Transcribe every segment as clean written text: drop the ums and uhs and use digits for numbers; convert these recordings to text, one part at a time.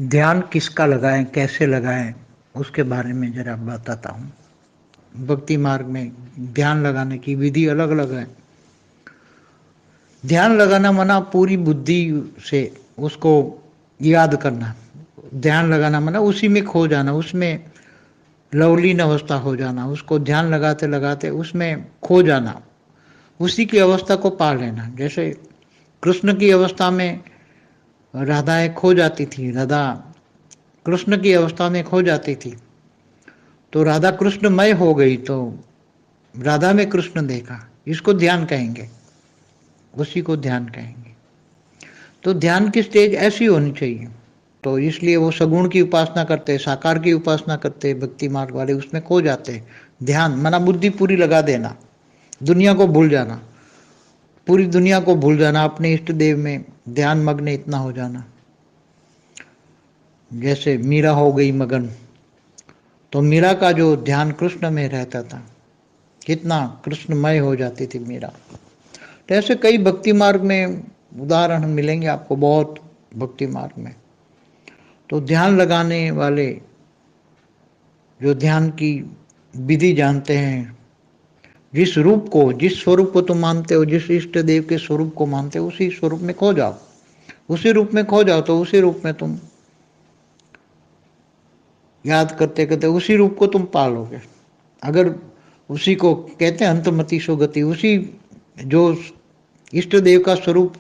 ध्यान किसका लगाएं, कैसे लगाएं, उसके बारे में जरा बताता हूँ। भक्ति मार्ग में ध्यान लगाने की विधि अलग अलग है। ध्यान लगाना मना पूरी बुद्धि से उसको याद करना। ध्यान लगाना मना उसी में खो जाना, उसमें लवलीन अवस्था हो जाना, उसको ध्यान लगाते लगाते उसमें खो जाना, उसी की अवस्था को पा लेना। जैसे कृष्ण की अवस्था में राधाएं खो जाती थी, राधा कृष्ण की अवस्था में खो जाती थी, तो राधा कृष्णमय हो गई, तो राधा में कृष्ण देखा, इसको ध्यान कहेंगे, उसी को ध्यान कहेंगे। तो ध्यान की स्टेज ऐसी होनी चाहिए। तो इसलिए वो सगुण की उपासना करते, साकार की उपासना करते, भक्ति मार्ग वाले उसमें खो जाते। ध्यान मना बुद्धि पूरी लगा देना, दुनिया को भूल जाना, पूरी दुनिया को भूल जाना, अपने इष्ट देव में ध्यान मग्न इतना हो जाना। जैसे मीरा हो गई मगन, तो मीरा का जो ध्यान कृष्ण में रहता था, कितना कृष्णमय हो जाती थी मीरा। तो ऐसे कई भक्ति मार्ग में उदाहरण मिलेंगे आपको, बहुत भक्ति मार्ग में। तो ध्यान लगाने वाले जो ध्यान की विधि जानते हैं, जिस रूप को, जिस स्वरूप को तुम मानते हो, जिस इष्ट देव के स्वरूप को मानते हो, उसी स्वरूप में खो जाओ, उसी रूप में खो जाओ, तो उसी रूप में तुम याद करते करते उसी रूप को तुम पालोगे। अगर उसी को कहते हैं अंतमति सुगति, उसी जो इष्ट देव का स्वरूप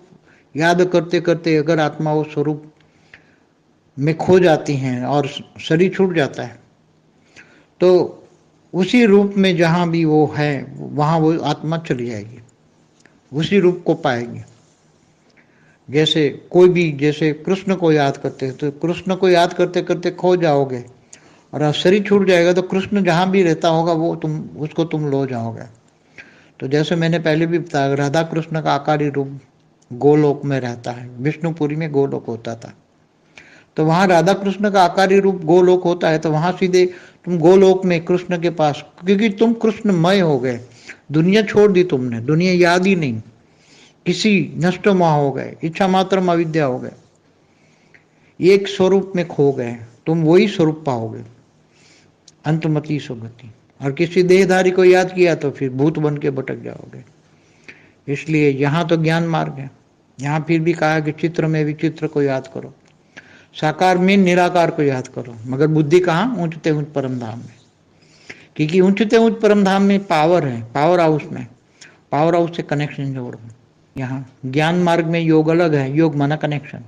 याद करते करते अगर आत्मा उस स्वरूप में खो जाती हैं और शरीर छूट जाता है, तो उसी रूप में जहाँ भी वो है वहाँ वो आत्मा चली जाएगी, उसी रूप को पाएगी। जैसे कोई भी, जैसे कृष्ण को याद करते हैं, तो कृष्ण को याद करते करते खो जाओगे, और शरीर छूट जाएगा तो कृष्ण जहाँ भी रहता होगा वो उसको तुम लो जाओगे। तो जैसे मैंने पहले भी बताया, राधा कृष्ण का आकारी रूप गोलोक में रहता है, विष्णुपुरी में गोलोक होता था, तो वहाँ राधा कृष्ण का आकारी रूप गोलोक होता है, तो वहाँ सीधे तुम गोलोक में कृष्ण के पास, क्योंकि तुम कृष्णमय हो गए, दुनिया छोड़ दी तुमने, दुनिया याद ही नहीं, किसी नष्ट मोह हो गए, इच्छा मात्र अविद्या हो गए, एक स्वरूप में खो गए, तुम वही स्वरूप पाओगे, अंतमति सुगति। और किसी देहधारी को याद किया तो फिर भूत बन के भटक जाओगे। इसलिए यहाँ तो ज्ञान मार्ग है, यहाँ फिर भी कहा कि चित्र में विचित्र को याद करो, साकार में निराकार को याद करो, मगर बुद्धि कहाँ, ऊंचते ऊंच परम धाम में। क्योंकि ऊंचते ऊंच परम धाम में पावर है, पावर हाउस में, पावर हाउस से कनेक्शन जोड़ो। यहाँ ज्ञान मार्ग में योग अलग है, योग माना कनेक्शन।